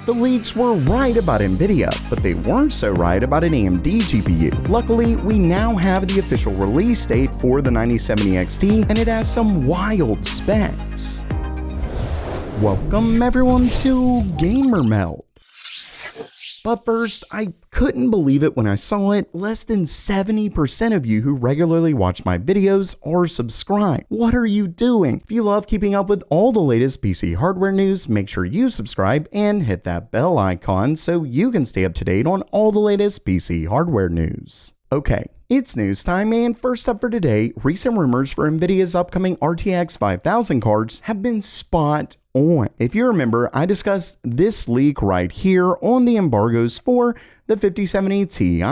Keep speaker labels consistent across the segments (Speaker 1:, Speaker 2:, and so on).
Speaker 1: The leaks were right about Nvidia, but they weren't so right about an AMD GPU. Luckily, we now have the official release date for the 9070 XT, and it has some wild specs. Welcome everyone to Gamer Melt. But first, I couldn't believe it when I saw it. Less than 70% of you who regularly watch my videos are subscribed. What are you doing? If you love keeping up with all the latest PC hardware news, make sure you subscribe and hit that bell icon so you can stay up to date on all the latest PC hardware news. Okay, it's news time, and first up for today, recent rumors for Nvidia's upcoming RTX 5000 cards have been spot on. If you remember, I discussed this leak right here on the embargoes for the 5070 Ti,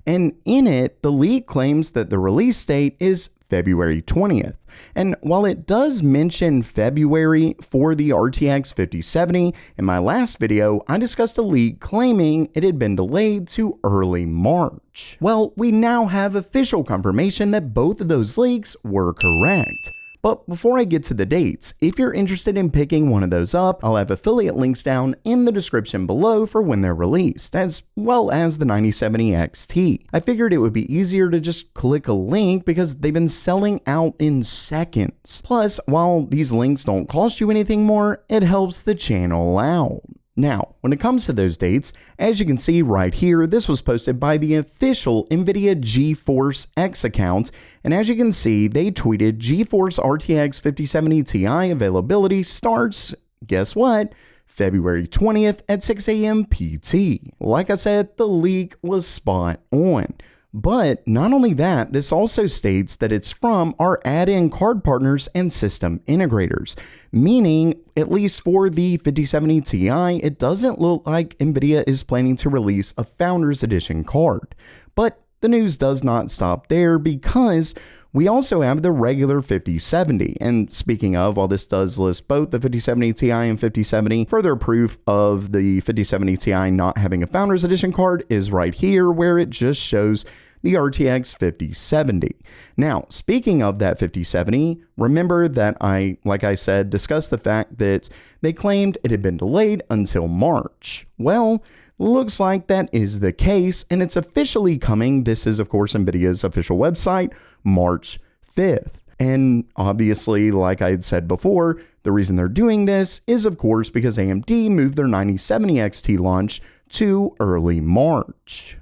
Speaker 1: and in it, the leak claims that the release date is February 20th. And while it does mention February for the RTX 5070, in my last video, I discussed a leak claiming it had been delayed to early March. Well, we now have official confirmation that both of those leaks were correct. But before I get to the dates, if you're interested in picking one of those up, I'll have affiliate links down in the description below for when they're released, as well as the 9070 XT. I figured it would be easier to just click a link because they've been selling out in seconds. Plus, while these links don't cost you anything more, it helps the channel out. Now, when it comes to those dates, as you can see right here, this was posted by the official Nvidia GeForce X account, and as you can see, they tweeted GeForce RTX 5070 Ti availability starts, guess what, February 20th at 6 a.m. PT. Like I said, the leak was spot on. But not only that, this also states that it's from our add-in card partners and system integrators, meaning, at least for the 5070 Ti, it doesn't look like Nvidia is planning to release a Founders Edition card. But the news does not stop there, because we also have the regular 5070. And speaking of, while this does list both the 5070 Ti and 5070, further proof of the 5070 Ti not having a Founders Edition card is right here, where it just shows the RTX 5070. Now, speaking of that 5070, remember that like I said, discussed the fact that they claimed it had been delayed until March. Well, looks like that is the case, and it's officially coming. This is, of course, Nvidia's official website, March 5th. And obviously, like I had said before, the reason they're doing this is, of course, because AMD moved their 9070 XT launch to early March.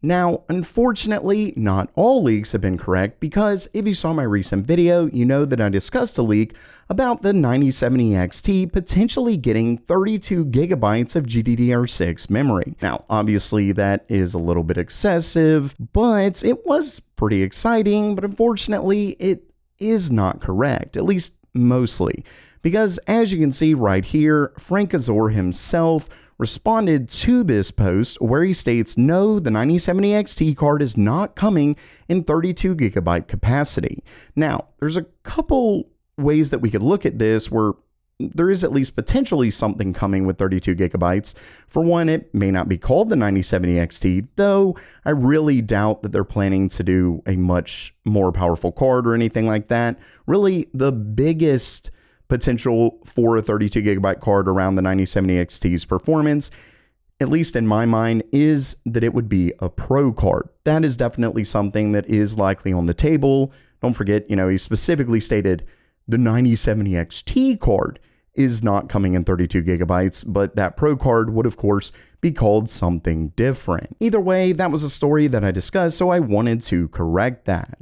Speaker 1: Now, unfortunately, not all leaks have been correct, because if you saw my recent video, you know that I discussed a leak about the 9070 XT potentially getting 32 gigabytes of GDDR6 memory. Now, obviously, that is a little bit excessive, but it was pretty exciting, but unfortunately, it is not correct, at least mostly, because as you can see right here, Frank Azor himself responded to this post where he states, no, the 9070 XT card is not coming in 32 gigabyte capacity. Now, there's a couple ways that we could look at this where there is at least potentially something coming with 32 gigabytes. For one, it may not be called the 9070 XT, though I really doubt that they're planning to do a much more powerful card or anything like that. Really, the biggest potential for a 32 gigabyte card around the 9070 XT's performance, at least in my mind, is that it would be a Pro card. That is definitely something that is likely on the table. Don't forget, he specifically stated the 9070 XT card is not coming in 32 gigabytes, but that Pro card would, of course, be called something different. Either way, that was a story that I discussed, so I wanted to correct that.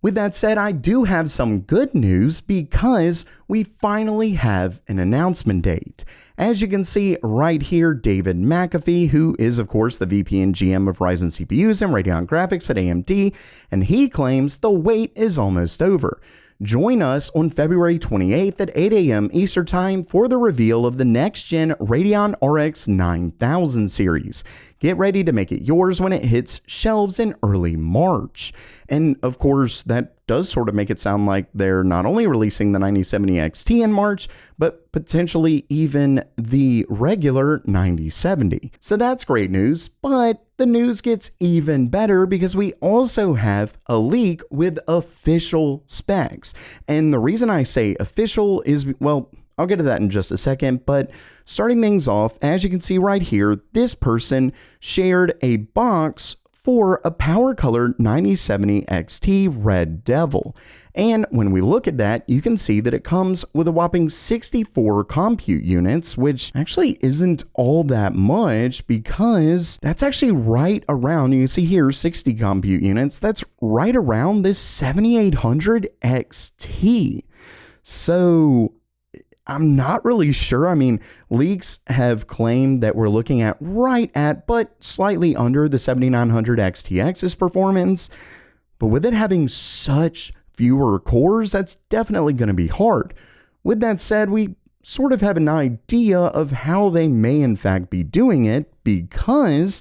Speaker 1: With that said, I do have some good news, because we finally have an announcement date. As you can see right here, David McAfee, who is of course the VP and GM of Ryzen CPUs and Radeon Graphics at AMD, and he claims the wait is almost over. Join us on February 28th at 8 a.m. Eastern Time for the reveal of the next-gen Radeon RX 9000 series. Get ready to make it yours when it hits shelves in early March. And of course, that does sort of make it sound like they're not only releasing the 9070 XT in March, but potentially even the regular 9070. So that's great news, but the news gets even better because we also have a leak with official specs. And the reason I say official is, well, I'll get to that in just a second, but starting things off, as you can see right here, this person shared a box for a Power Color 9070 XT Red Devil. And when we look at that, you can see that it comes with a whopping 64 compute units, which actually isn't all that much because that's actually right around, you can see here, 60 compute units. That's right around this 7800 XT. So I'm not really sure. I mean, leaks have claimed that we're looking at right at, but slightly under the 7900 XTX's performance. But with it having such fewer cores, that's definitely going to be hard. With that said, we sort of have an idea of how they may in fact be doing it, because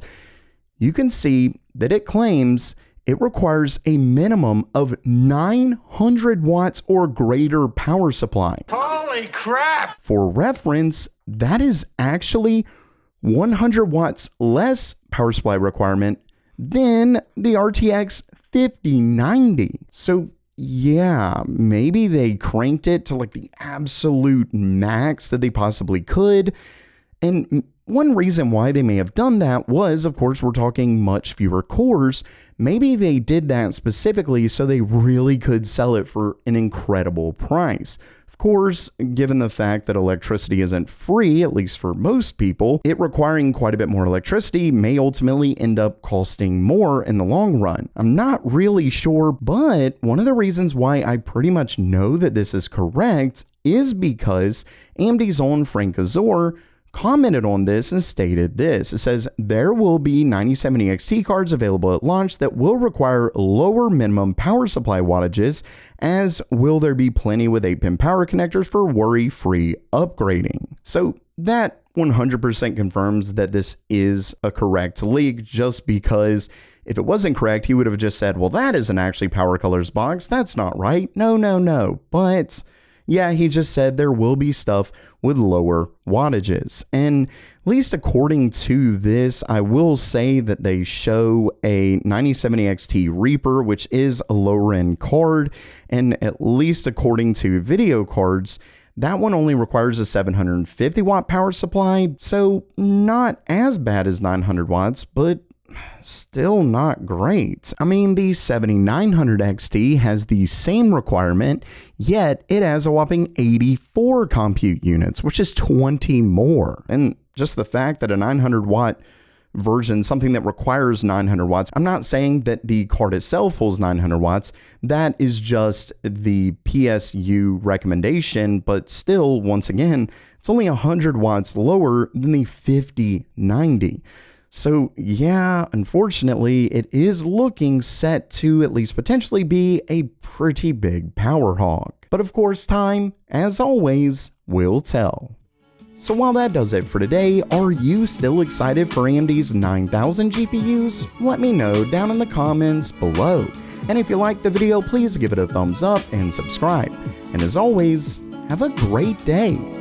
Speaker 1: you can see that it claims it requires a minimum of 900 watts or greater power supply.
Speaker 2: Holy crap!
Speaker 1: For reference, that is actually 100 watts less power supply requirement than the RTX 5090. So yeah, maybe they cranked it to like the absolute max that they possibly could. And one reason why they may have done that was, of course, we're talking much fewer cores. Maybe they did that specifically so they really could sell it for an incredible price. Of course, given the fact that electricity isn't free, at least for most people, it requiring quite a bit more electricity may ultimately end up costing more in the long run. I'm not really sure, but one of the reasons why I pretty much know that this is correct is because AMD's own Frank Azor commented on this and stated this. It says, there will be 9070 XT cards available at launch that will require lower minimum power supply wattages, as will there be plenty with 8-pin power connectors for worry-free upgrading. So that 100% confirms that this is a correct leak, just because if it wasn't correct, he would have just said, well, that isn't actually Power Color's box. That's not right. No. But yeah, he just said there will be stuff with lower wattages. And at least according to this, I will say that they show a 9070 XT Reaper, which is a lower end card. And at least according to video cards, that one only requires a 750 watt power supply. So not as bad as 900 watts, but still not great. I mean, the 7900 XT has the same requirement, yet it has a whopping 84 compute units, which is 20 more. And just the fact that a 900 watt version, something that requires 900 watts, I'm not saying that the card itself pulls 900 watts. That is just the PSU recommendation, but still, once again, it's only 100 watts lower than the 5090. So yeah, unfortunately, it is looking set to at least potentially be a pretty big power hog. But of course, time, as always, will tell. So while that does it for today, are you still excited for AMD's 9000 GPUs? Let me know down in the comments below. And if you liked the video, please give it a thumbs up and subscribe. And as always, have a great day.